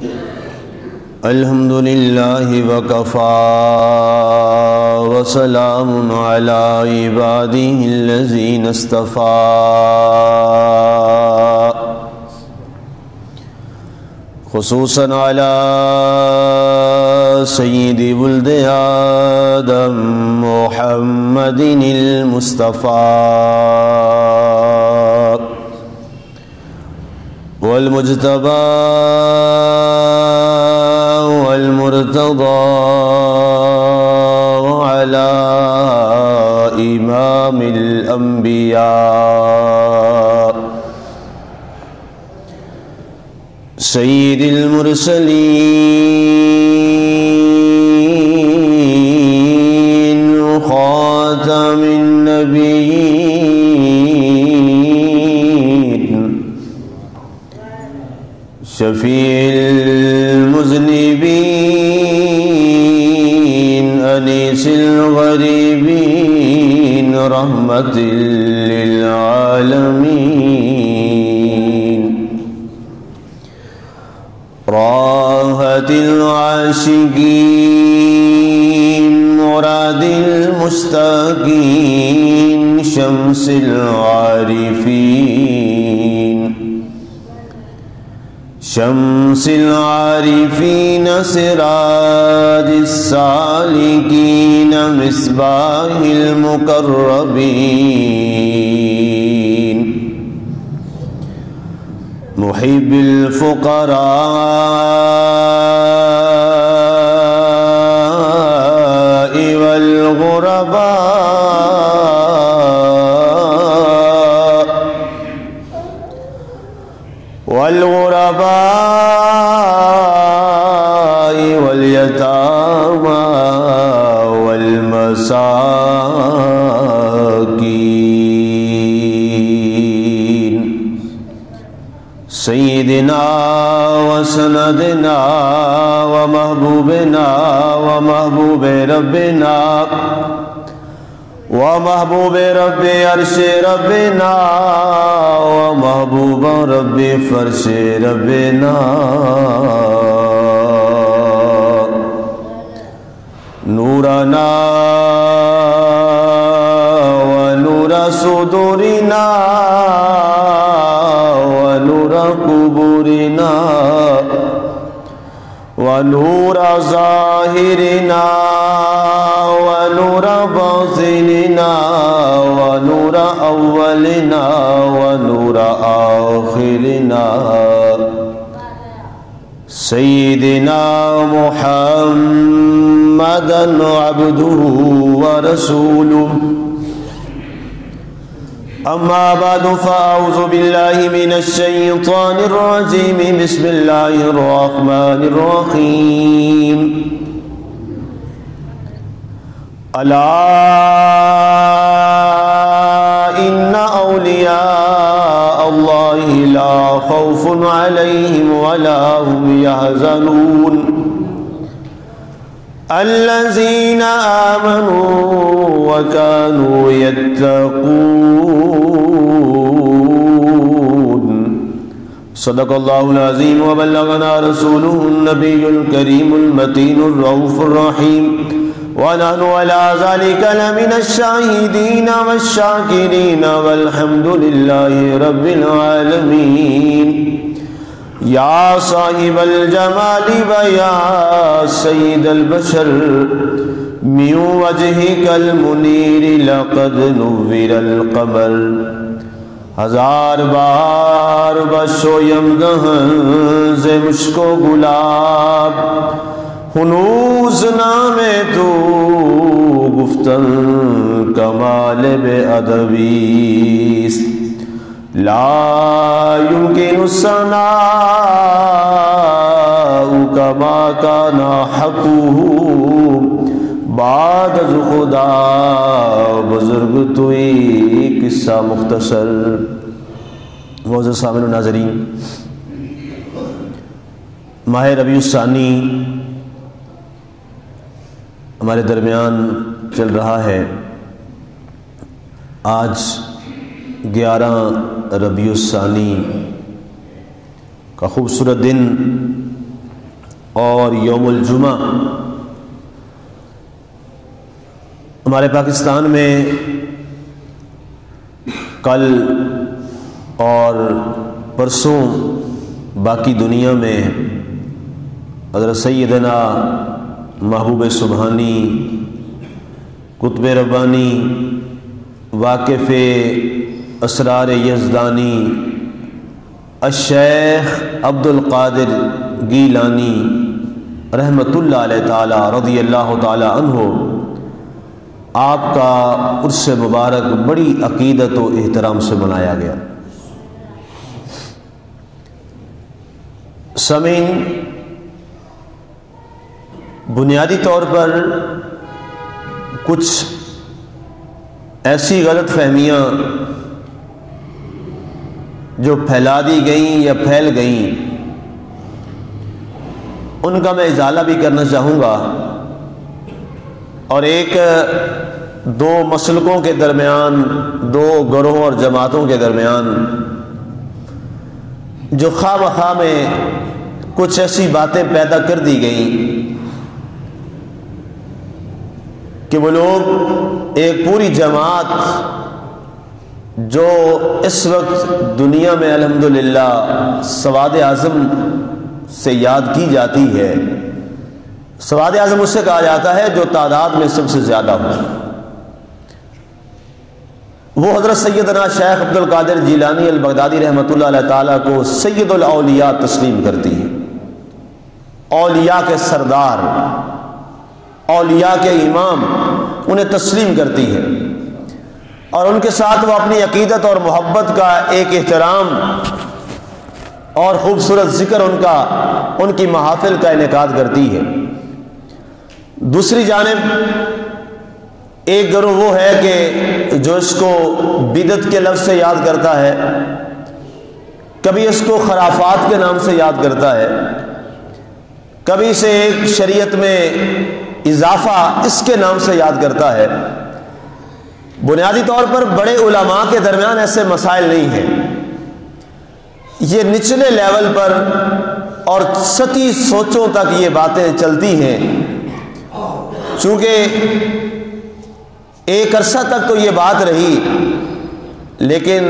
الحمد للہ وکفى وسلام علی عبادہ الذین اصطفى خصوصا علی سید ولد آدم محمد المصطفى والمجتبى والمرتضى وعلى إمام الأنبياء سيد المرسلين خاتم النبيين شفيع المذنبين أنيس الغريبين رحمة للعالمين راحة العاشقين مراد المشتاقين شمس العارفين شمس العارفين سراج السالكين مصباح المقربين محب الفقراء والغرباء واليتامى والمساكين سيدنا وسندنا ومحبوبنا ومحبوب ربنا ومحبوب رب عرش ربنا ومحبوب رب فرش ربنا نورنا ونور صدورنا ونور قبورنا ونور ظاهرنا ونور باطننا ونور أولنا ونور آخرنا سيدنا محمدا عبده ورسوله أما بعد فأعوذ بالله من الشيطان الرجيم بسم الله الرحمن الرحيم ألا إن أولياء الله لا خوف عليهم ولا هم يحزنون الذين آمنوا وكانوا يتقون صدق الله العظيم وبلغنا رسوله النبي الكريم المتين الرؤوف الرحيم ونحن على ذلك لمن الشاهدين والشاكرين والحمد لله رب العالمين يا صاحب الجمال ويا سيد البشر من وجهك المنير لقد نور القمر ہزار بار بشویم دہن ز مشک و گلاب ہنوز نام تو گفتن کمال بے ادبیست لا يمكن الثناء كما كان حقه بعد از خدا بزرگ توئی قصہ مختصر۔ معزز سامعین و ناظرین، ماہ ربیع الثانی ہمارے درمیان چل رہا ہے۔ آج 11 ربیع الثانی کا خوبصورت دن اور یوم الجمعہ ہمارے پاکستان میں کل اور پرسوں باقی دنیا میں حضرت سیدنا محبوب سبحانی قطب ربانی واقف اسرار یزدانی الشیخ عبد القادر گیلانی رحمۃ اللہ علیہ تعالی رضی اللہ تعالی عنہ آپ کا عرس مبارک بڑی عقیدت و احترام سے منایا گیا۔ سامعین، بنیادی طور پر کچھ ایسی غلط فہمیاں جو پھیلا دی گئیں یا پھیل گئیں، ان کا میں ازالہ بھی کرنا چاہوں گا، اور ایک دو مسلکوں کے درمیان، دو گروہوں اور جماعتوں کے درمیان جو خواہ مخواہ میں کچھ ایسی باتیں پیدا کر دی گئیں کہ وہ لوگ ایک پوری جماعت جو اس وقت دنیا میں الحمدللہ سواد اعظم سے یاد کی جاتی ہے، سواد اعظم اس سے کہا جاتا ہے جو تعداد میں سب سے زیادہ ہو، وہ حضرت سیدنا شیخ عبد القادر جیلانی البغدادی رحمۃ اللہ علیہ تعالیٰ کو سید الاولیاء تسلیم کرتی ہے، اولیاء کے سردار، اولیاء کے امام انہیں تسلیم کرتی ہے، اور ان کے ساتھ وہ اپنی عقیدت اور محبت کا ایک احترام اور خوبصورت ذکر ان کی محافل کا انعقاد کرتی ہے۔ دوسری جانب ایک گروہ وہ ہے کہ جو اس کو بدعت کے لفظ سے یاد کرتا ہے، کبھی اس کو خرافات کے نام سے یاد کرتا ہے، کبھی اسے ایک شریعت میں اضافہ اس کے نام سے یاد کرتا ہے۔ بنیادی طور پر بڑے علماء کے درمیان ایسے مسائل نہیں ہیں، یہ نچلے لیول پر اور سطحی سوچوں تک یہ باتیں چلتی ہیں، چونکہ ایک عرصہ تک تو یہ بات رہی، لیکن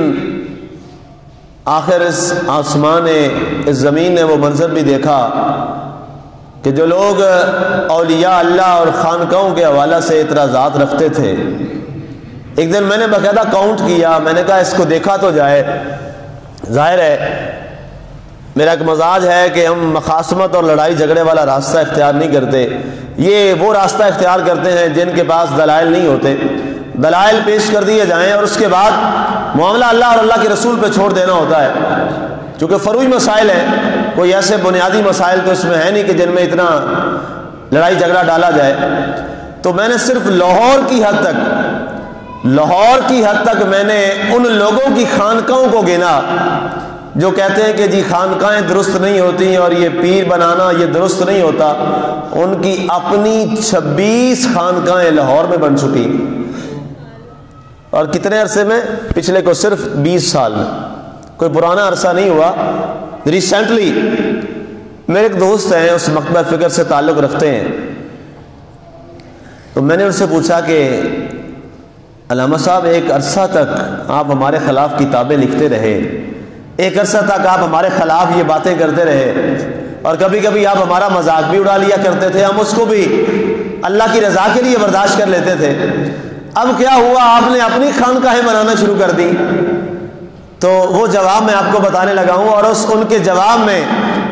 آخر اس آسمان اس زمین نے وہ منظر بھی دیکھا کہ جو لوگ اولیاء اللہ اور خانقاہوں کے حوالہ سے اعتراضات رکھتے تھے، ایک دن میں نے باقاعدہ کاؤنٹ کیا، میں نے کہا اس کو دیکھا تو جائے۔ ظاہر ہے میرا ایک مزاج ہے کہ ہم مخاصمت اور لڑائی جھگڑے والا راستہ اختیار نہیں کرتے، یہ وہ راستہ اختیار کرتے ہیں جن کے پاس دلائل نہیں ہوتے، دلائل پیش کر دیے جائیں اور اس کے بعد معاملہ اللہ اور اللہ کے رسول پہ چھوڑ دینا ہوتا ہے، چونکہ فروعی مسائل ہیں، کوئی ایسے بنیادی مسائل تو اس میں ہے نہیں کہ جن میں اتنا لڑائی جھگڑا ڈالا جائے۔ تو میں نے صرف لاہور کی حد تک میں نے ان لوگوں کی خانقاہوں کو گنا جو کہتے ہیں کہ جی خانقاہیں درست نہیں ہوتی اور یہ پیر بنانا یہ درست نہیں ہوتا، ان کی اپنی 26 خانقاہیں لاہور میں بن چکی، اور کتنے عرصے میں؟ پچھلے کو صرف 20 سال میں، کوئی پرانا عرصہ نہیں ہوا۔ ریسنٹلی میرے ایک دوست ہیں، اس مکتبہ فکر سے تعلق رکھتے ہیں، تو میں نے ان سے پوچھا کہ علامہ صاحب ایک عرصہ تک آپ ہمارے خلاف کتابیں لکھتے رہے، ایک عرصہ تک آپ ہمارے خلاف یہ باتیں کرتے رہے، اور کبھی کبھی آپ ہمارا مذاق بھی اڑا لیا کرتے تھے، ہم اس کو بھی اللہ کی رضا کے لیے برداشت کر لیتے تھے، اب کیا ہوا آپ نے اپنی خانقاہیں بنانا شروع کر دی؟ تو وہ جواب میں آپ کو بتانے لگا ہوں، اور ان کے جواب میں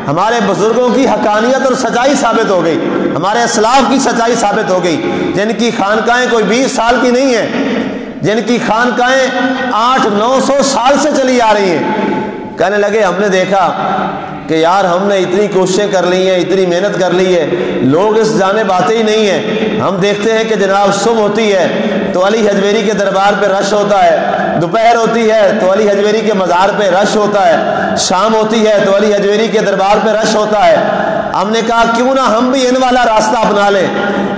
ہمارے بزرگوں کی حقانیت اور سچائی ثابت ہو گئی، ہمارے اسلاف کی سچائی ثابت ہو گئی، جن کی خانقاہیں کوئی 20 سال کی نہیں ہیں، جن کی خانقاہیں 800-900 سال سے چلی آ رہی ہیں۔ کہنے لگے ہم نے دیکھا کہ یار ہم نے اتنی کوششیں کر لی ہیں، اتنی محنت کر لی ہے، لوگ اس جانب آتے ہی نہیں ہیں۔ ہم دیکھتے ہیں کہ جناب صبح ہوتی ہے تو علی حجویری کے دربار پہ رش ہوتا ہے، دوپہر ہوتی ہے تو علی حجویری کے مزار پہ رش ہوتا ہے، شام ہوتی ہے تو علی حجویری کے دربار پہ رش ہوتا ہے۔ ہم نے کہا کیوں نہ ہم بھی ان والا راستہ اپنا لیں،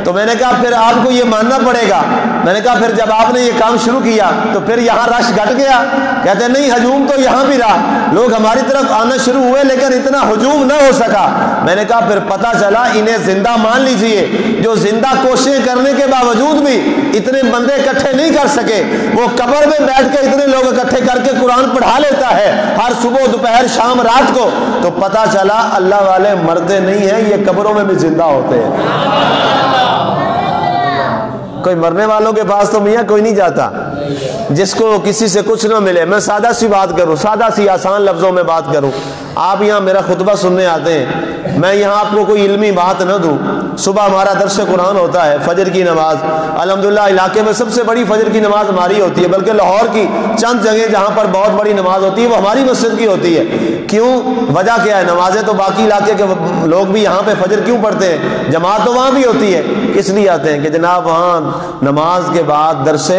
تو میں نے کہا پھر آپ کو یہ ماننا پڑے گا میں نے کہا پھر جب آپ نے یہ کام شروع کیا تو پھر یہاں رش گھٹ گیا؟ کہتے ہیں نہیں، ہجوم تو یہاں بھی رہا، لوگ ہماری طرف آنا شروع ہوئے لیکن اتنا ہجوم نہ ہو سکا۔ میں نے کہا پھر پتہ چلا انہیں زندہ مان لیجئے، جو زندہ کوششیں کرنے کے باوجود بھی اتنے بندے اکٹھے نہیں کر سکے، وہ قبر میں بیٹھ کے اتنے لوگ اکٹھے کر کے قرآن پڑھا لیتا ہے ہر صبح دوپہر شام رات کو، تو پتہ چلا اللہ والے مرتے نہیں ہیں، یہ قبروں میں بھی زندہ ہوتے ہیں۔ کوئی مرنے والوں کے پاس تو میاں کوئی نہیں جاتا جس کو کسی سے کچھ نہ ملے۔ میں سادہ سی بات کروں، سادہ سی آسان لفظوں میں بات کروں، آپ یہاں میرا خطبہ سننے آتے ہیں، میں یہاں آپ کو کوئی علمی بات نہ دوں۔ صبح ہمارا درس قرآن ہوتا ہے، فجر کی نماز، الحمدللہ علاقے میں سب سے بڑی فجر کی نماز ہماری ہوتی ہے، بلکہ لاہور کی چند جگہ جہاں پر بہت بڑی نماز ہوتی ہے وہ ہماری مسجد کی ہوتی ہے۔ کیوں؟ وجہ کیا ہے؟ نمازیں تو باقی علاقے کے لوگ بھی یہاں پہ فجر کیوں پڑھتے ہیں؟ جماعت تو وہاں بھی ہوتی ہے، کس لیے آتے ہیں کہ جناب وہاں نماز کے بعد درس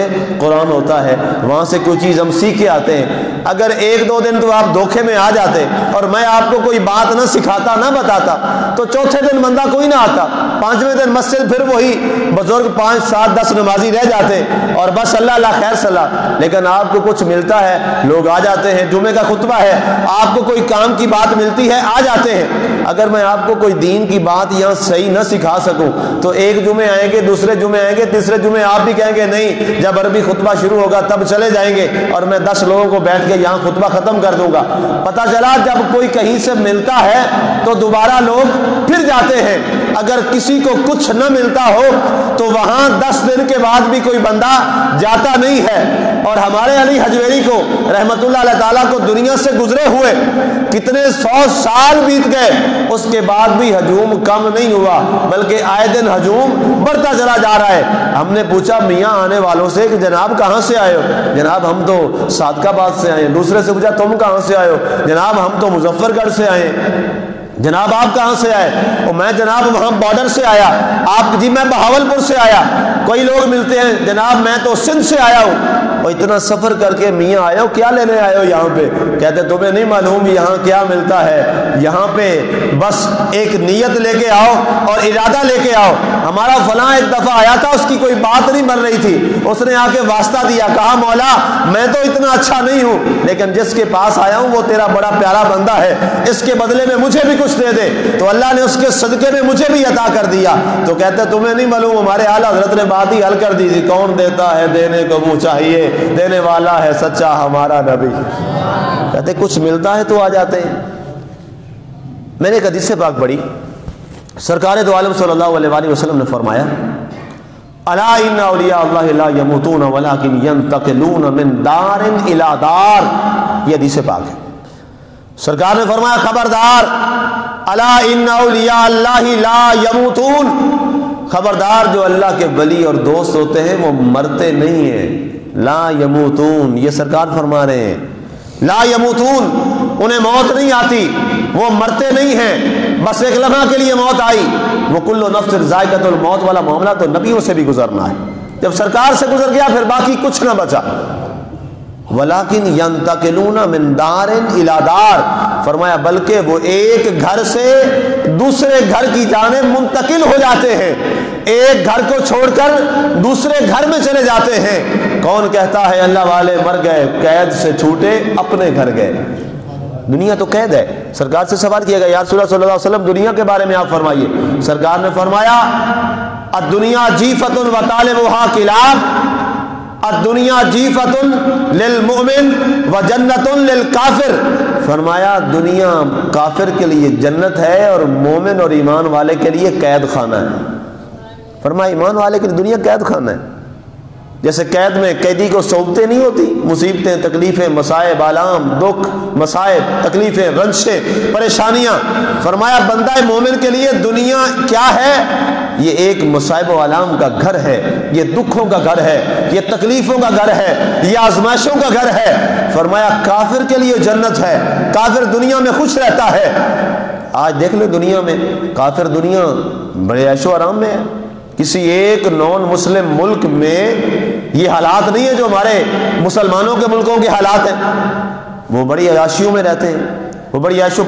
قرآن ہوتا ہے، وہاں سے کوئی چیز ہم سیکھ کے آتے ہیں۔ اگر ایک دو دن تو آپ دھوکے میں آ جاتے اور میں آپ کو کوئی بات نہ سکھاتا نہ بتاتا تو چوتھے دن بندہ کوئی نہ آتا، پانچویں دن مسجد پھر وہی بزرگ 5 7 10 نمازی رہ جاتے اور بس اللہ اللہ خیر صلاح۔ لیکن آپ کو کچھ ملتا ہے، لوگ آ جاتے ہیں، جمعے کا خطبہ ہے، آپ کو کوئی کام کی بات ملتی ہے، آ جاتے ہیں۔ اگر میں آپ کو کوئی دین کی بات یہاں صحیح نہ سکھا سکوں تو ایک جمعے آئیں گے، دوسرے جمعے آئیں گے، تیسرے جمعے آپ بھی کہیں گے نہیں جب عربی خطبہ شروع ہوگا تب چلے جائیں گے اور میں 10 لوگوں کو بیٹھ کے یہاں خطبہ ختم کر دوں گا۔ پتہ چلا جب کوئی کہیں سے ملتا ہے تو دوبارہ لوگ پھر جاتے ہیں، اگر کسی کو کچھ نہ ملتا ہو تو وہاں 10 دن کے بعد بھی کوئی بندہ جاتا نہیں ہے۔ اور ہمارے علی حجویری کو رحمت اللہ علیہ تعالیٰ کو دنیا سے گزرے ہوئے کتنے 100 سال بیت گئے، اس کے بعد بھی ہجوم کم نہیں ہوا بلکہ آئے دن ہجوم بڑھتا چلا جا رہا ہے۔ ہم نے پوچھا میاں آنے والوں سے کہ جناب کہاں سے آئے ہو؟ جناب ہم تو صادق آباد سے آئے ہیں۔ دوسرے سے پوچھا تم کہاں سے آئے ہو؟ جناب ہم تو مظفر گڑھ سے آئے ہیں۔ جناب آپ کہاں سے آئے؟ اور میں جناب وہاں بارڈر سے آیا۔ آپ؟ جی میں بہاولپور سے آیا۔ کوئی لوگ ملتے ہیں، جناب میں تو سندھ سے آیا ہوں۔ اور اتنا سفر کر کے میاں آئے ہو، کیا لینے آئے ہو یہاں پہ؟ کہتے تمہیں نہیں معلوم یہاں کیا ملتا ہے، یہاں پہ بس ایک نیت لے کے آؤ اور ارادہ لے کے آؤ۔ ہمارا فلاں ایک دفعہ آیا تھا، اس کی کوئی بات نہیں بن رہی تھی، اس نے آ کے واسطہ دیا، کہا مولا میں تو اتنا اچھا نہیں ہوں لیکن جس کے پاس آیا ہوں وہ تیرا بڑا پیارا بندہ ہے، اس کے بدلے میں مجھے بھی کچھ دے دے۔ تو اللہ نے اس کے صدقے میں مجھے بھی عطا کر دیا۔ تو کہتے تمہیں نہیں معلوم ہمارے اعلیٰ حضرت نے بات ہی حل کر دی تھی، کون دیتا ہے دینے کو منہ چاہیے، دینے والا ہے سچا ہمارا نبی۔ کہتے کچھ ملتا ہے تو آ جاتے ہیں۔ میں نے ایک حدیث پاک پڑھی، سرکار دو عالم صلی اللہ علیہ وآلہ وسلم نے فرمایا الا ان اولیاء اللہ لا یموتون ولکن ینتقلون من دار الی دار۔ یہ حدیث پاک ہے۔ سرکار نے فرمایا خبردار، الا ان اولیاء اللہ لا یموتون، خبردار جو اللہ کے ولی اور دوست ہوتے ہیں وہ مرتے نہیں ہیں۔ لا یموتون، یہ سرکار فرما رہے ہیں، لا یموتون، انہیں موت نہیں آتی، وہ مرتے نہیں ہیں، بس ایک لمحہ کے لیے موت آئی۔ وہ کل نفس ذائقۃ الموت والا معاملہ تو نبیوں سے بھی گزرنا ہے، جب سرکار سے گزر گیا پھر باقی کچھ نہ بچا۔ ولیکن ینتقلون من دار الی دار، فرمایا بلکہ وہ ایک گھر سے دوسرے گھر کی جانب منتقل ہو جاتے ہیں، ایک گھر کو چھوڑ کر دوسرے گھر میں چلے جاتے ہیں۔ کون کہتا ہے اللہ والے مر گئے، قید سے چھوٹے اپنے گھر گئے؟ دنیا تو قید ہے۔ سرکار سے سوال کیا گیا یا رسول اللہ صلی اللہ علیہ وسلم دنیا کے بارے میں آپ فرمائیے۔ سرکار نے فرمایا الدنیا جیفۃ و طالبھا کلاب، الدنیا جیفۃ للمؤمن و جنت للکافر، فرمایا دنیا کافر کے لیے جنت ہے اور مومن اور ایمان والے کے لیے قید خانہ ہے۔ فرمایا ایمان والے کے لیے دنیا قید خانہ ہے، جیسے قید میں قیدی کو صحبتیں نہیں ہوتی، مصیبتیں، تکلیفیں، مصائب، آلام، دکھ، مصائب، تکلیفیں، رنجشیں، پریشانیاں۔ فرمایا بندہ مومن کے لیے دنیا کیا ہے؟ یہ ایک مصائب و آلام کا گھر ہے، یہ دکھوں کا گھر ہے، یہ تکلیفوں کا گھر ہے، یہ آزمائشوں کا گھر ہے۔ فرمایا کافر کے لیے جنت ہے، کافر دنیا میں خوش رہتا ہے۔ آج دیکھ لو دنیا میں کافر دنیا بڑے عیش و آرام میں ہے۔ کسی ایک نان مسلم ملک میں یہ حالات نہیں ہے جو ہمارے مسلمانوں کے ملکوں کے حالات ہیں۔ وہ بڑی عیاشیوں میں رہتے ہیں، وہ بڑی عیش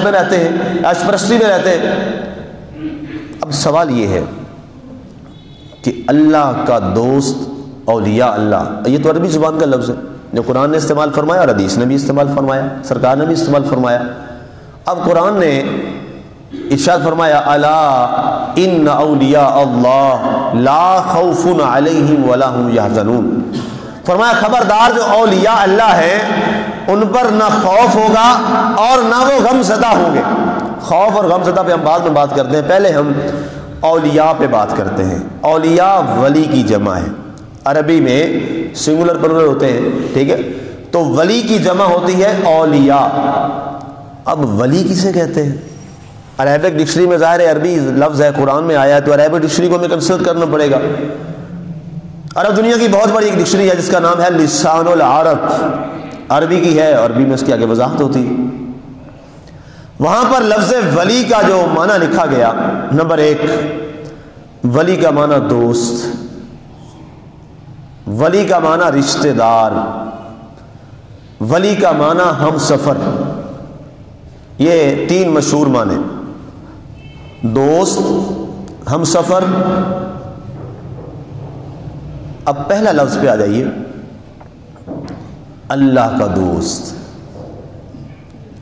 میں رہتے ہیں، عیش پرستی میں رہتے ہیں۔ اب سوال یہ ہے کہ اللہ کا دوست اولیاء اللہ، یہ تو عربی زبان کا لفظ ہے جو قرآن نے استعمال فرمایا اور حدیث نے بھی استعمال فرمایا، سرکار نے بھی استعمال فرمایا۔ اب قرآن نے ارشاد فرمایا الا ان اولیاء اللہ لا خوف علیہم ولا هم یحزنون، فرمایا خبردار جو اولیاء اللہ ہیں ان پر نہ خوف ہوگا اور نہ وہ غم زدہ ہوں گے۔ خوف اور غم زدہ پہ ہم بعد میں بات کرتے ہیں، پہلے ہم اولیاء پہ بات کرتے ہیں۔ اولیاء ولی کی جمع ہے، عربی میں سنگولر پلورل ہوتے ہیں، ٹھیک ہے، تو ولی کی جمع ہوتی ہے اولیاء۔ اب ولی کسے کہتے ہیں؟ عربک ڈکشنری میں ظاہر ہے عربی لفظ ہے، قرآن میں آیا ہے تو عربک ڈکشنری کو ہمیں کنسلٹ کرنا پڑے گا۔ عرب دنیا کی بہت بڑی ایک ڈکشنری ہے جس کا نام ہے لسان العرب، عربی کی ہے، عربی میں اس کی آگے وضاحت ہوتی ہے۔ وہاں پر لفظ ولی کا جو معنی لکھا گیا، نمبر 1 ولی کا معنی دوست، ولی کا معنی رشتہ دار، ولی کا معنی ہم سفر، یہ 3 مشہور معنی، دوست، ہم سفر۔ اب پہلا لفظ پہ آ جائیے، اللہ کا دوست۔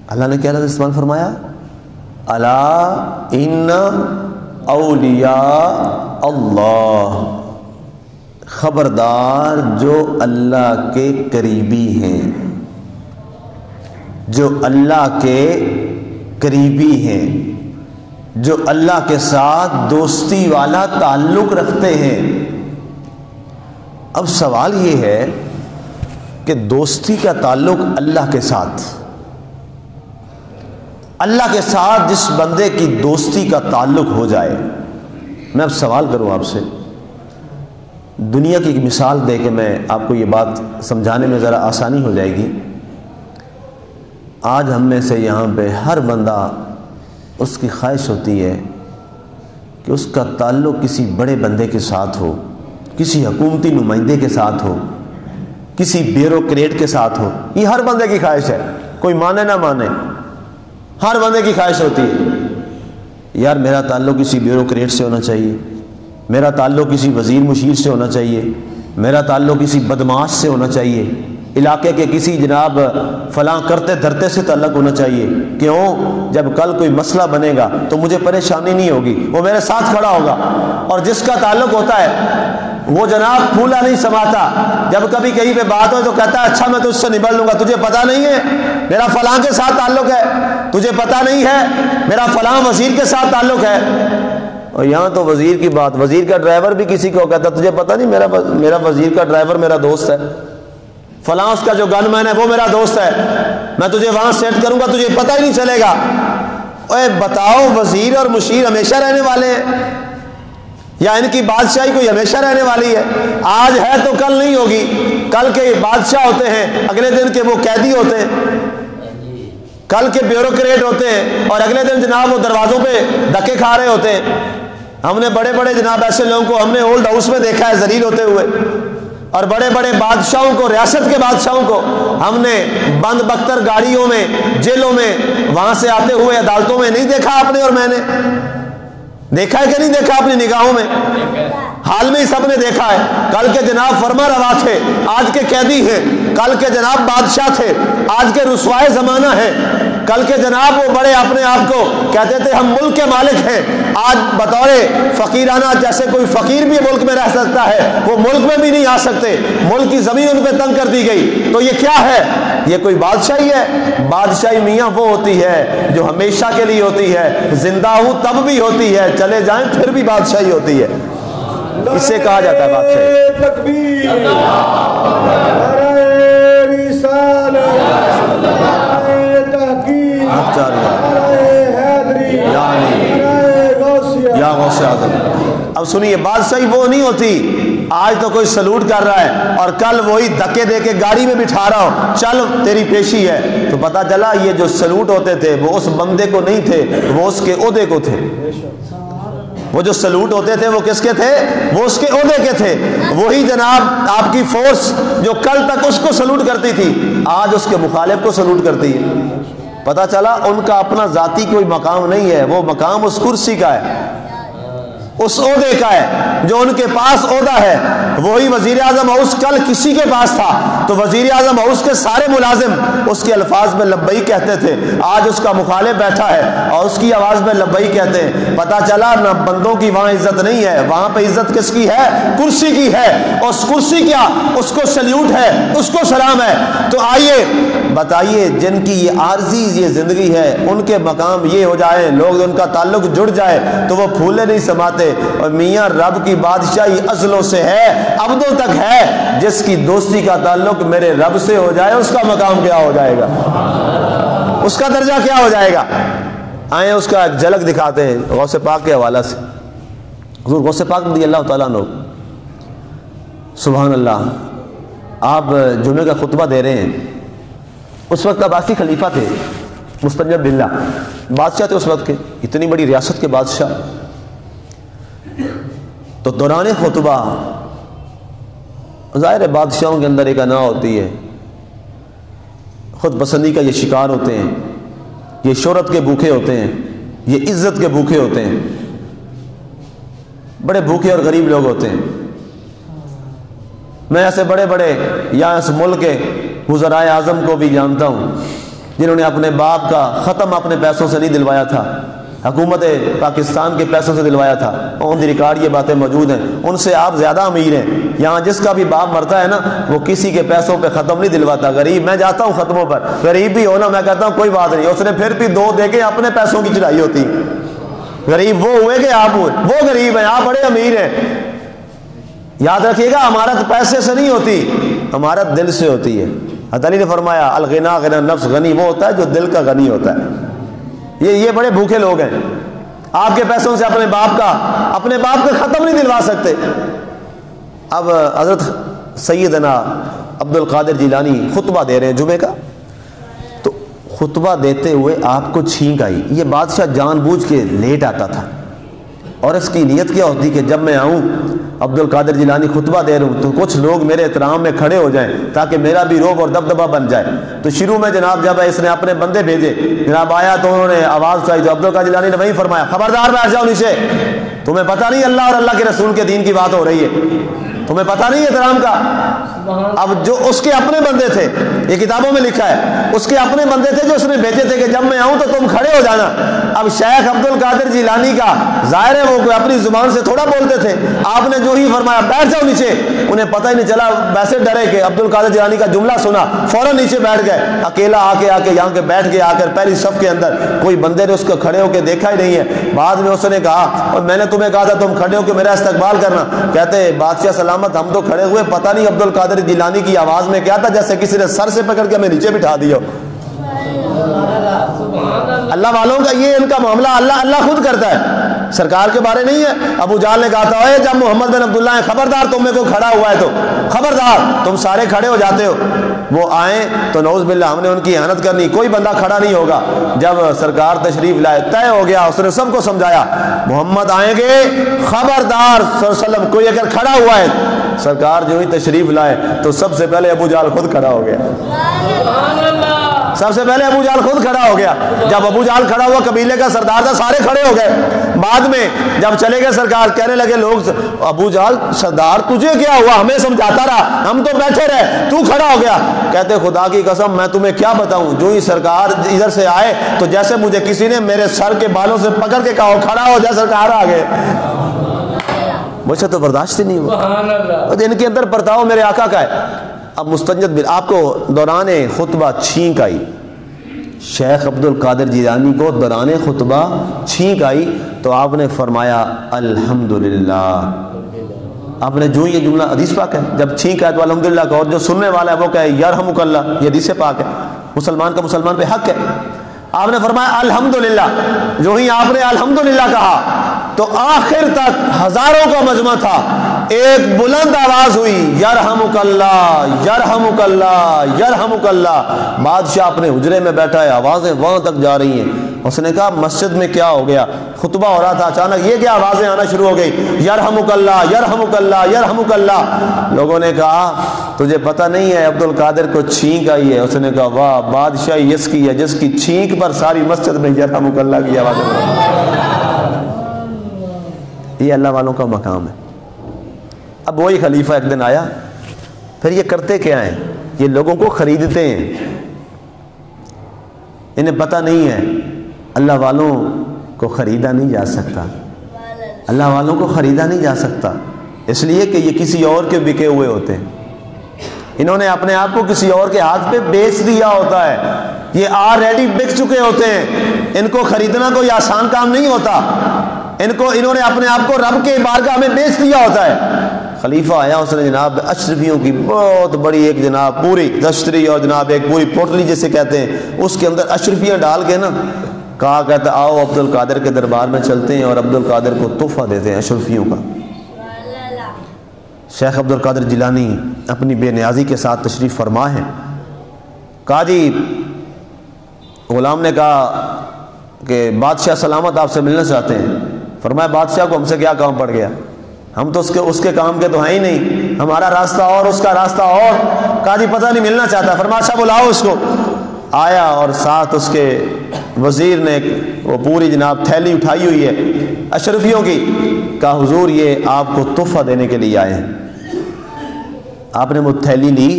اللہ نے کیا لفظ استعمال فرمایا؟ الا ان اولیاء اللہ، خبردار جو اللہ کے قریبی ہیں، جو اللہ کے قریبی ہیں، جو اللہ کے ساتھ دوستی والا تعلق رکھتے ہیں۔ اب سوال یہ ہے کہ دوستی کا تعلق اللہ کے ساتھ، اللہ کے ساتھ جس بندے کی دوستی کا تعلق ہو جائے، میں اب سوال کروں آپ سے، دنیا کی ایک مثال دے کے میں آپ کو یہ بات سمجھانے میں ذرا آسانی ہو جائے گی۔ آج ہم میں سے یہاں پہ ہر بندہ اس کی خواہش ہوتی ہے کہ اس کا تعلق کسی بڑے بندے کے ساتھ ہو، کسی حکومتی نمائندے کے ساتھ ہو، کسی بیوروکریٹ کے ساتھ ہو۔ یہ ہر بندے کی خواہش ہے، کوئی مانے نہ مانے، ہر بندے کی خواہش ہوتی ہے یار میرا تعلق کسی بیوروکریٹ سے ہونا چاہیے، میرا تعلق کسی وزیر مشیر سے ہونا چاہیے، میرا تعلق کسی بدماش سے ہونا چاہیے، علاقے کے کسی جناب فلاں کرتے دھرتے سے تعلق ہونا چاہیے۔ کیوں؟ جب کل کوئی مسئلہ بنے گا تو مجھے پریشانی نہیں ہوگی، وہ میرے ساتھ کھڑا ہوگا۔ اور جس کا تعلق ہوتا ہے وہ جناب پھولا نہیں سماتا، جب کبھی کہیں پہ بات ہو تو کہتا ہے اچھا میں تو اس سے نبھر لوں گا، تجھے پتہ نہیں ہے میرا فلاں کے ساتھ تعلق ہے، تجھے پتہ نہیں ہے میرا فلاں وزیر کے ساتھ تعلق ہے۔ اور یہاں تو وزیر کی بات، وزیر کا ڈرائیور بھی کسی کو کہتا تجھے پتہ نہیں میرا وزیر کا ڈرائیور میرا دوست ہے، فلاں اس کا جو گن مین ہے وہ میرا دوست ہے، میں تجھے وہاں سیٹ کروں گا تجھے پتہ ہی نہیں چلے گا۔ اے بتاؤ وزیر اور مشیر ہمیشہ رہنے والے ہیں یا ان کی بادشاہی کوئی ہمیشہ رہنے والی ہے؟ آج ہے تو کل نہیں ہوگی، کل کے بادشاہ ہوتے ہیں اگلے دن کے وہ قیدی ہوتے ہیں، کل کے بیوروکریٹ ہوتے ہیں اور اگلے دن جناب وہ دروازوں پہ دھکے کھا رہے ہوتے ہیں۔ ہم نے بڑے بڑے جناب ایسے لوگوں کو ہم نے اولڈ ہاؤس میں دیکھا ہے ذلیل ہوتے ہوئے، اور بڑے بڑے بادشاہوں کو، ریاست کے بادشاہوں کو ہم نے بند بختر گاڑیوں میں، جیلوں میں، وہاں سے آتے ہوئے عدالتوں میں نہیں دیکھا آپ نے اور میں نے؟ دیکھا ہے کہ نہیں دیکھا اپنی نگاہوں میں؟ حال میں ہی سب نے دیکھا ہے، کل کے جناب فرما روا تھے آج کے قیدی ہیں، کل کے جناب بادشاہ تھے آج کے رسوائے زمانہ ہیں، کل کے جناب وہ بڑے اپنے آپ کو کہتے تھے ہم ملک کے مالک ہیں، آج بطور فقیرانہ جیسے کوئی فقیر بھی ملک میں رہ سکتا ہے وہ ملک میں بھی نہیں آ سکتے، ملک کی زمین ان پہ تنگ کر دی گئی۔ تو یہ کیا ہے؟ یہ کوئی بادشاہی ہے؟ بادشاہی میاں وہ ہوتی ہے جو ہمیشہ کے لیے ہوتی ہے، زندہ ہوں تب بھی ہوتی ہے، چلے جائیں پھر بھی بادشاہی ہوتی ہے، اسے کہا جاتا ہے بادشاہی۔ تکبیر، یا غوث اعظم۔ اب سنیے، بادشاہی وہ نہیں ہوتی آج تو کوئی سلوٹ کر رہا ہے اور کل وہی دھکے دے کے گاڑی میں بٹھا رہا ہو، چل تیری پیشی ہے، تو پتا چلا یہ جو سلوٹ ہوتے تھے وہ اس بندے کو نہیں تھے، وہ اس کے عہدے کو تھے۔ وہ جو سلوٹ ہوتے تھے وہ کس کے تھے؟ وہ اس کے عہدے کے تھے۔ وہی جناب آپ کی فورس جو کل تک اس کو سلوٹ کرتی تھی آج اس کے مخالف کو سلوٹ کرتی ہے۔ پتا چلا ان کا اپنا ذاتی کوئی مقام نہیں ہے، وہ مقام اس کرسی کا ہے، اس عہدے کا ہے۔ جو ان کے پاس عہدہ ہے وہی وزیر اعظم ہاؤس کل کسی کے پاس تھا تو وزیر اعظم ہاؤس کے سارے ملازم اس کے الفاظ میں لبیک کہتے تھے، آج اس کا مخالف بیٹھا ہے اور اس کی آواز میں لبیک کہتے ہیں، پتہ چلا نہ بندوں کی وہاں عزت نہیں ہے، وہاں پہ عزت کس کی ہے؟ کرسی کی ہے، اور اس کرسی کیا اس کو سلیوٹ ہے، اس کو سلام ہے۔ تو آئیے بتائیے جن کی یہ عارضی یہ زندگی ہے ان کے مقام یہ ہو جائے، لوگ ان کا تعلق جڑ جائے تو وہ پھولے نہیں سماتے۔ اور میاں رب کی بادشاہی ازلوں سے ہے، ابدوں تک ہے، جس کی دوستی کا تعلق میرے رب سے ہو جائے اس کا مقام کیا ہو جائے گا، اس کا درجہ کیا ہو جائے گا۔ آئیں اس کا ایک جھلک دکھاتے ہیں غوث پاک کے حوالہ سے۔ حضور غوث پاک رضی اللہ تعالیٰ عنہ، سبحان اللہ، آپ جمعے کا خطبہ دے رہے ہیں، اس وقت عباسی خلیفہ تھے مستنجد باللہ، بادشاہ تھے اس وقت کے، اتنی بڑی ریاست کے بادشاہ۔ تو دوران خطبہ ظاہر ہے بادشاہوں کے اندر ایک انا ہوتی ہے، خود پسندی کا یہ شکار ہوتے ہیں، یہ شہرت کے بھوکے ہوتے ہیں، یہ عزت کے بھوکے ہوتے ہیں، بڑے بھوکے اور غریب لوگ ہوتے ہیں۔ میں ایسے بڑے بڑے یا اس ملک کے وزرائے اعظم کو بھی جانتا ہوں جنہوں نے اپنے باپ کا ختم اپنے پیسوں سے نہیں دلوایا تھا، حکومت پاکستان کے پیسوں سے دلوایا تھا، آن دی ریکارڈ یہ باتیں موجود ہیں۔ ان سے آپ زیادہ امیر ہیں، یہاں جس کا بھی باپ مرتا ہے نا وہ کسی کے پیسوں پہ ختم نہیں دلواتا۔ غریب میں جاتا ہوں ختموں پر، غریب بھی ہونا میں کہتا ہوں کوئی بات نہیں، اس نے پھر بھی دو دے کے اپنے پیسوں کی چڑھائی ہوتی۔ غریب وہ ہوئے کہ آپ ہوئے، وہ غریب ہیں، آپ بڑے امیر ہیں۔ یاد رکھیے گا امارت پیسے سے نہیں ہوتی، امارت دل سے ہوتی ہے۔ حضرت علی نے فرمایا الغنا غنی النفس، غنی وہ ہوتا ہے جو دل کا غنی ہوتا ہے۔ یہ بڑے بھوکے لوگ ہیں، آپ کے پیسوں سے اپنے باپ کا ختم نہیں دلوا سکتے۔ اب حضرت سیدنا عبد القادر جیلانی خطبہ دے رہے ہیں جمعے کا، تو خطبہ دیتے ہوئے آپ کو چھینک آئی۔ یہ بادشاہ جان بوجھ کے لیٹ آتا تھا، اور اس کی نیت کیا ہوتی کہ جب میں آؤں عبد القادر جیلانی خطبہ دے رہا ہوں تو کچھ لوگ میرے احترام میں کھڑے ہو جائیں تاکہ میرا بھی روب اور دبدبہ بن جائے۔ تو شروع میں جناب جب اس نے اپنے بندے بھیجے، جناب آیا تو انہوں نے آواز اٹھائی، تو عبد القادر جیلانی نے وہی فرمایا خبردار بیٹھ جاؤ نیچے، تمہیں پتہ نہیں اللہ اور اللہ کے رسول کے دین کی بات ہو رہی ہے، تمہیں پتہ نہیں احترام کا۔ اب جو اس کے اپنے بندے تھے، یہ کتابوں میں لکھا ہے، اس کے اپنے بندے تھے جو اس نے بھیجے تھے کہ جب میں آؤں تو تم کھڑے ہو جانا۔ اب شیخ عبد القادر جیلانی کا ظاہر ہے وہ اپنی زبان سے تھوڑا بولتے تھے، آپ نے جو ہی فرمایا بیٹھ جاؤ نیچے، انہیں پتہ ہی نہیں چلا، ویسے ڈرے کہ عبد القادر جیلانی کا جملہ سنا فوراً نیچے بیٹھ گئے، اکیلا آ کے یہاں کے بیٹھ کے آ کر پہلی صف کے اندر، کوئی بندے نے اس کو کھڑے ہو کے دیکھا ہی نہیں ہے۔ بعد میں اس نے کہا اور میں نے تمہیں کہا تھا تم کھڑے ہو کے میرا استقبال کرنا، کہتے بادشاہ سلامت ہم تو کھڑے ہوئے، پتہ نہیں عبد القادر جیلانی کی آواز میں کیا تھا، جیسے کسی نے سر سے پکڑ کے ہمیں نیچے بٹھا دیا۔ اللہ والوں کا یہ ان کا معاملہ اللہ خود کرتا ہے، سرکار کے بارے نہیں ہے۔ ابو جہل نے کہا تھا اے جب محمد بن عبداللہ ہیں خبردار تم میں کوئی کھڑا ہوا ہے تو خبردار، تم سارے کھڑے ہو جاتے ہو۔ وہ آئیں تو نعوذ باللہ ہم نے ان کی احانت کرنی، کوئی بندہ کھڑا نہیں ہوگا۔ جب سرکار تشریف لائے طے ہو گیا، اس نے سب کو سمجھایا محمد آئیں گے خبردار صلی اللہ علیہ وسلم، کوئی اگر کھڑا ہوا ہے۔ سرکار جو ہی تشریف لائے تو سب سے پہلے ابو جہل خود کھڑا ہو گیا، سب سے پہلے ابو جہل خود کھڑا ہو گیا۔ جب ابو جہل کھڑا ہوا، قبیلے کا سردار تھا، سارے کھڑے ہو گئے۔ بعد میں جب چلے گئے سرکار، کہنے لگے لوگ ابو جہل سردار تجھے کیا ہوا، ہمیں سمجھاتا رہا، ہم تو بیٹھے رہے، تو کھڑا ہو گیا۔ کہتے خدا کی قسم میں تمہیں کیا بتاؤں، جو ہی سرکار ادھر سے آئے تو جیسے مجھے کسی نے میرے سر کے بالوں سے پکڑ کے کہا کھڑا ہو جا، سرکار آ گئے، مجھے تو برداشت ہی نہیں ہوا۔ ان کے اندر پرتاؤ میرے آقا کا ہے۔ اب مستنجد بن آپ کو دوران خطبہ چھینک آئی، شیخ عبد القادر جیلانی کو دوران خطبہ چھینک آئی تو آپ نے فرمایا الحمدللہ۔ آپ نے جو یہ جملہ حدیث پاک ہے، جب چھینک آئے تو الحمدللہ کہو، اور جو سننے والا ہے وہ کہے یرحمک اللہ، یہ حدیث پاک ہے، مسلمان کا مسلمان پہ حق ہے۔ آپ نے فرمایا الحمدللہ، جو ہی آپ نے الحمدللہ کہا تو آخر تک ہزاروں کا مجمع تھا، ایک بلند آواز ہوئی یرحمک اللہ یرحمک اللہ یرحمک اللہ۔ بادشاہ اپنے حجرے میں بیٹھا ہے، آوازیں وہاں تک جا رہی ہیں۔ اس نے کہا مسجد میں کیا ہو گیا، خطبہ ہو رہا تھا، اچانک یہ کیا آوازیں آنا شروع ہو گئی، یرحمک اللہ یرحمک اللہ یرحمک اللہ۔ لوگوں نے کہا تجھے پتہ نہیں ہے عبد القادر کو چھینک آئی ہے؟ اس نے کہا واہ، بادشاہی اس کی ہے جس کی چھینک پر ساری مسجد میں یرحمک اللہ کی آوازیں۔ یہ اللہ والوں کا مقام ہے۔ اب وہی خلیفہ ایک دن آیا. پھر یہ کرتے کیا ہیں؟ یہ لوگوں کو خریدتے ہیں. انہیں پتہ نہیں ہے اللہ والوں کو خریدا نہیں جا سکتا, اللہ والوں کو خریدا نہیں جا سکتا, اس لیے کہ یہ کسی اور کے بکے ہوئے ہوتے ہیں. انہوں نے اپنے آپ کو کسی اور کے ہاتھ پہ بیچ دیا ہوتا ہے. یہ آلریڈی بک چکے ہوتے ہیں. ان کو خریدنا کوئی آسان کام نہیں ہوتا. انہوں نے اپنے آپ کو رب کے بارگاہ میں بیچ دیا ہوتا ہے. خلیفہ آیا, اس نے جناب اشرفیوں کی بہت بڑی ایک جناب پوری دشتری اور جناب ایک پوری پوٹلی جسے کہتے ہیں, اس کے اندر اشرفیاں ڈال کے نا کہا, کہتا آؤ عبد القادر کے دربار میں چلتے ہیں اور عبد القادر کو تحفہ دیتے ہیں اشرفیوں کا. شیخ عبد القادر جیلانی اپنی بے نیازی کے ساتھ تشریف فرما ہے. کہا جی, غلام نے کہا کہ بادشاہ سلامت آپ سے ملنا چاہتے ہیں. فرمایا بادشاہ کو ہم سے کیا کام پڑ گیا, ہم تو اس کے کام کے تو ہیں ہی نہیں, ہمارا راستہ اور اس کا راستہ اور. کہا جی پتہ نہیں ملنا چاہتا. فرمایا اچھا بلاؤ اس کو. آیا اور ساتھ اس کے وزیر نے وہ پوری جناب تھیلی اٹھائی ہوئی ہے اشرفیوں کی. کہا حضور یہ آپ کو تحفہ دینے کے لیے آئے ہیں. آپ نے وہ تھیلی لی,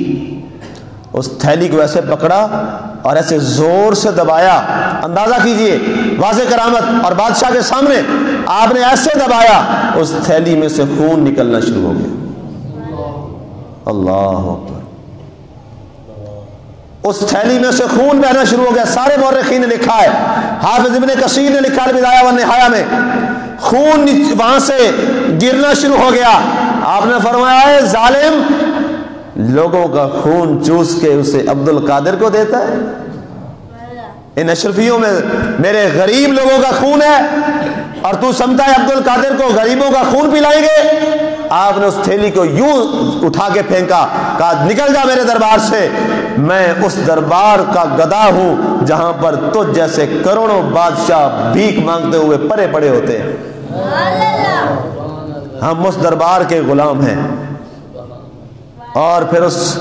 اس تھیلی کو ایسے پکڑا اور ایسے زور سے دبایا, اندازہ کیجئے واضح کرامت اور بادشاہ کے سامنے آپ نے ایسے دبایا, اس تھیلی میں سے خون نکلنا شروع ہو گیا. اللہ اکبر. اس تھیلی میں سے خون بہنا شروع ہو گیا. سارے مورخین نے لکھا ہے, حافظ ابن کثیر نے لکھا ہے البدایہ والنہایہ میں, خون وہاں سے گرنا شروع ہو گیا. آپ نے فرمایا ہے ظالم, لوگوں کا خون چوس کے اسے عبد القادر کو دیتا ہے. ان اشرفیوں میں میرے غریب لوگوں کا خون ہے اور تو سمجھتا ہے عبد القادر کو غریبوں کا خون پلائیں گے. آپ نے اس تھیلی کو یوں اٹھا کے پھینکا, کہا نکل جا میرے دربار سے, میں اس دربار کا گدا ہوں جہاں پر تجھ جیسے کروڑوں بادشاہ بھیک مانگتے ہوئے پڑے پڑے ہوتے ہیں. ہم اس دربار کے غلام ہیں. اور پھر اس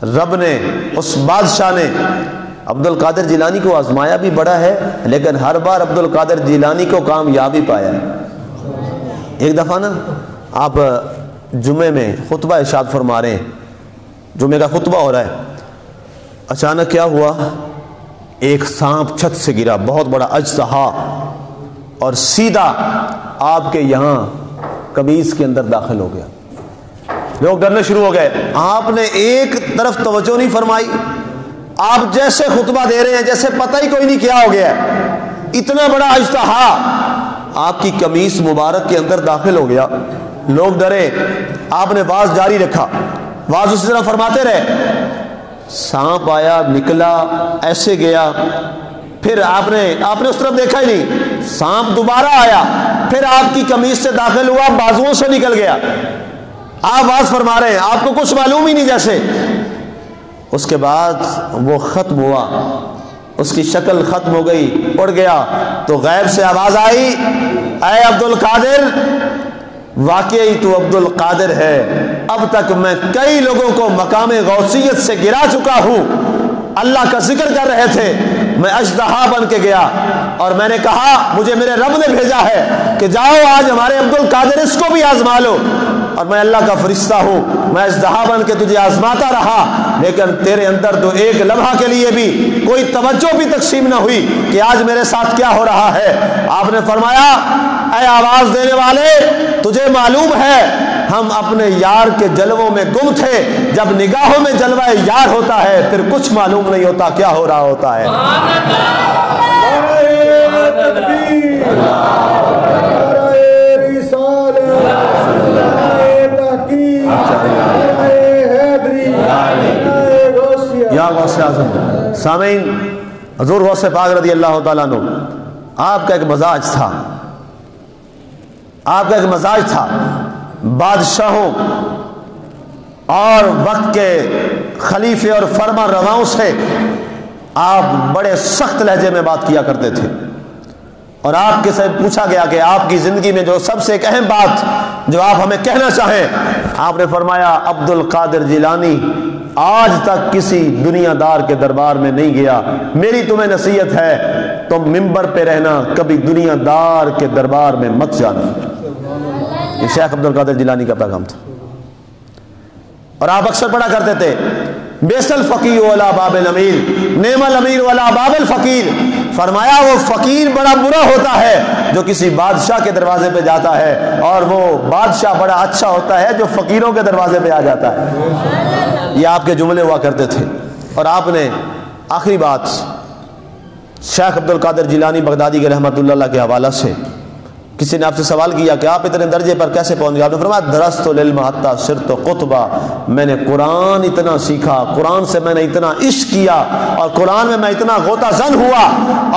رب نے, اس بادشاہ نے عبد القادر جیلانی کو آزمایا بھی بڑا ہے, لیکن ہر بار عبد القادر جیلانی کو کامیابی پایا ہے. ایک دفعہ نا آپ جمعے میں خطبہ ارشاد فرما رہے ہیں, جمعے کا خطبہ ہو رہا ہے, اچانک کیا ہوا, ایک سانپ چھت سے گرا, بہت بڑا اجزہا, اور سیدھا آپ کے یہاں قمیص کے اندر داخل ہو گیا. لوگ ڈرنے شروع ہو گئے. آپ نے ایک طرف توجہ نہیں فرمائی, آپ جیسے خطبہ دے رہے ہیں جیسے پتہ ہی کوئی نہیں کیا ہو گیا ہے. اتنا بڑا اجزہا آپ کی قمیص مبارک کے اندر داخل ہو گیا. لوگ ڈرے. آپ نے واز جاری رکھا, واز اسی طرح فرماتے رہے. سانپ آیا, نکلا, ایسے گیا, پھر آپ نے اس طرف دیکھا ہی نہیں. سانپ دوبارہ آیا, پھر آپ کی قمیص سے داخل ہوا, بازوؤں سے نکل گیا. آپ واز فرما رہے ہیں, آپ کو کچھ معلوم ہی نہیں جیسے. اس کے بعد وہ ختم ہوا, اس کی شکل ختم ہو گئی, اڑ گیا. تو غیب سے آواز آئی, اے عبد القادر, واقعی تو عبد القادر ہے. اب تک میں کئی لوگوں کو مقام غوثیت سے گرا چکا ہوں. اللہ کا ذکر کر رہے تھے, میں اژدہا بن کے گیا اور میں نے کہا مجھے میرے رب نے بھیجا ہے کہ جاؤ آج ہمارے عبد القادر اس کو بھی آزما لو. اور میں اللہ کا فرشتہ ہوں, میں اژدہا بن کے تجھے آزماتا رہا, لیکن تیرے اندر تو ایک لمحہ کے لیے بھی کوئی توجہ بھی تقسیم نہ ہوئی کہ آج میرے ساتھ کیا ہو رہا ہے. آپ نے فرمایا, اے آواز دینے والے, تجھے معلوم ہے ہم اپنے یار کے جلووں میں گم تھے. جب نگاہوں میں جلوہ یار ہوتا ہے پھر کچھ معلوم نہیں ہوتا کیا ہو رہا ہوتا ہے. یا غوث اعظم. سامعین, حضور غوث پاک رضی اللہ تعالیٰ عنہ, آپ کا ایک مزاج تھا, آپ کا ایک مزاج تھا. بادشاہوں اور وقت کے خلیفے اور فرما رواؤں سے آپ بڑے سخت لہجے میں بات کیا کرتے تھے. اور آپ کے سے پوچھا گیا کہ آپ کی زندگی میں جو سب سے ایک اہم بات جو آپ ہمیں کہنا چاہیں, آپ نے فرمایا عبد القادر جیلانی آج تک کسی دنیا دار کے دربار میں نہیں گیا. میری تمہیں نصیحت ہے, تم منبر پہ رہنا, کبھی دنیا دار کے دربار میں مت جانا. یہ شیخ عبد القادر جیلانی کا پیغام تھا. اور آپ اکثر پڑھا کرتے تھے بیس الفقیر ولا باب الامیر نعم الامیر ولا باب الفقیر، فرمایا وہ فقیر بڑا برا ہوتا ہے جو کسی بادشاہ کے دروازے پہ جاتا ہے، اور وہ بادشاہ بڑا اچھا ہوتا ہے جو فقیروں کے دروازے پہ آ جاتا ہے۔ یہ آپ کے جملے ہوا کرتے تھے۔ اور آپ نے آخری بات شیخ عبد القادر جیلانی بغدادی کے رحمۃ اللہ کے حوالہ سے، کسی نے آپ سے سوال کیا کہ آپ اتنے درجے پر کیسے پہنچ گئے؟ آپ نے فرمایا درست العلم حتی صرت قطبہ، میں نے قرآن اتنا سیکھا، قرآن سے میں نے اتنا عشق کیا، اور قرآن میں اتنا غوطہ زن ہوا،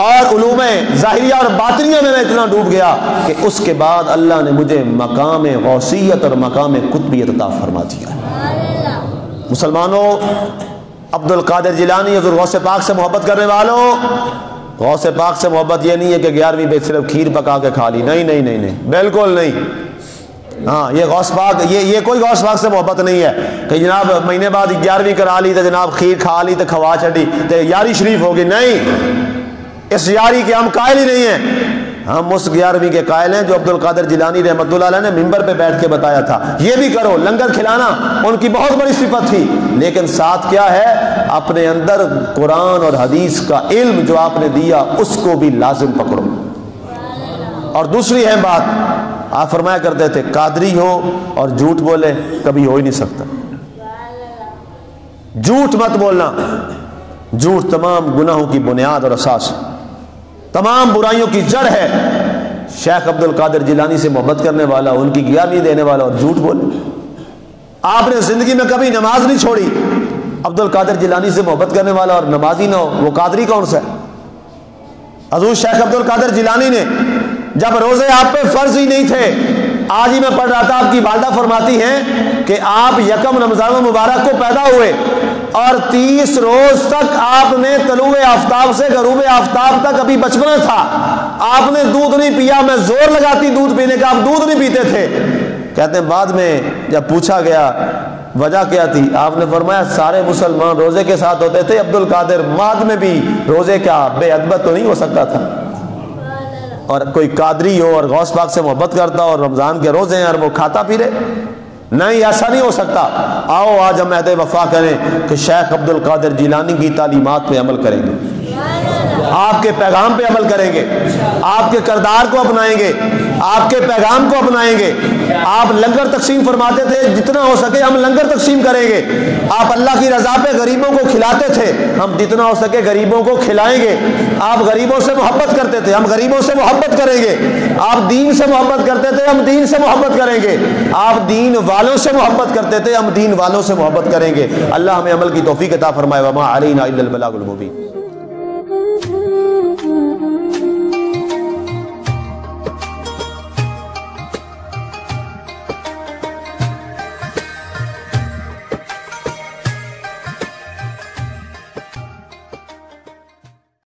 اور علوم ظاہریہ اور باطنیہ میں اتنا ڈوب گیا کہ اس کے بعد اللہ نے مجھے مقام غوثیت اور مقام قطبیت عطا فرما دیا۔ مسلمانوں، عبد القادر جیلانی حضور غوث پاک سے محبت کرنے والوں، غوث پاک سے محبت یہ نہیں ہے کہ 11ویں پہ صرف کھیر پکا کے کھا لی، نہیں نہیں نہیں نہیں، بالکل نہیں۔ ہاں، یہ غوث پاک، یہ کوئی غوث پاک سے محبت نہیں ہے کہ جناب مہینے بعد 11ویں کرا لی تو جناب کھیر کھا لی تو کھوا چڑی تو یاری شریف ہوگی، نہیں، اس یاری کے ہم قائل ہی نہیں ہیں۔ ہم اس 11ویں کے قائل ہیں جو عبد القادر جیلانی رحمۃ اللہ علیہ نے ممبر پہ بیٹھ کے بتایا تھا، یہ بھی کرو، لنگر کھلانا ان کی بہت بڑی صفت تھی، لیکن ساتھ کیا ہے، اپنے اندر قرآن اور حدیث کا علم جو آپ نے دیا اس کو بھی لازم پکڑو۔ اور دوسری اہم بات، آپ فرمایا کرتے تھے قادری ہو اور جھوٹ بولے کبھی ہو ہی نہیں سکتا۔ جھوٹ مت بولنا، جھوٹ تمام گناہوں کی بنیاد اور اساس، تمام برائیوں کی جڑ ہے۔ شیخ عبد القادر جیلانی سے محبت کرنے والا، ان کی 11ویں دینے والا اور جھوٹ بولے۔ آپ نے زندگی میں کبھی نماز نہیں چھوڑی، عبد القادر جیلانی سے محبت کرنے والا اور نمازی نہ ہو، وہ قادری کون سا ہے؟ حضور شیخ عبد القادر جیلانی نے جب روزے آپ پہ فرض ہی نہیں تھے، آج ہی میں پڑھ رہا تھا، آپ کی والدہ فرماتی ہیں کہ آپ 1 رمضان المبارک کو پیدا ہوئے اور 30 روز تک آپ نے طلوع آفتاب سے غروب آفتاب تک ابھی بچپنا تھا، آپ نے دودھ نہیں پیا، میں زور لگاتی دودھ پینے کا، آپ دودھ نہیں پیتے تھے۔ کہتے ہیں بعد میں جب پوچھا گیا وجہ کیا تھی، آپ نے فرمایا سارے مسلمان روزے کے ساتھ ہوتے تھے، عبد القادر بعد میں بھی روزے کا بے ادبت تو نہیں ہو سکتا تھا۔ اور کوئی قادری ہو اور غوث پاک سے محبت کرتا اور رمضان کے روزے ہیں اور وہ کھاتا پی رہے، نہیں، ایسا نہیں ہو سکتا۔ آؤ آج ہم عہد وفا کریں کہ شیخ عبد القادر جیلانی کی تعلیمات پہ عمل کریں گے، آپ کے پیغام پہ عمل کریں گے، آپ کے کردار کو اپنائیں گے، آپ کے پیغام کو اپنائیں گے۔ آپ لنگر تقسیم فرماتے تھے، جتنا ہو سکے ہم لنگر تقسیم کریں گے۔ آپ اللہ کی رضا پہ غریبوں کو کھلاتے تھے، ہم جتنا ہو سکے غریبوں کو کھلائیں گے۔ آپ غریبوں سے محبت کرتے تھے، ہم غریبوں سے محبت کریں گے۔ آپ دین سے محبت کرتے تھے، ہم دین سے محبت کریں گے۔ آپ دین والوں سے محبت کرتے تھے، ہم دین والوں سے محبت کریں گے۔ اللہ ہمیں عمل کی توفیق عطا فرمائے۔ وما علینا الا البلاغ المبین۔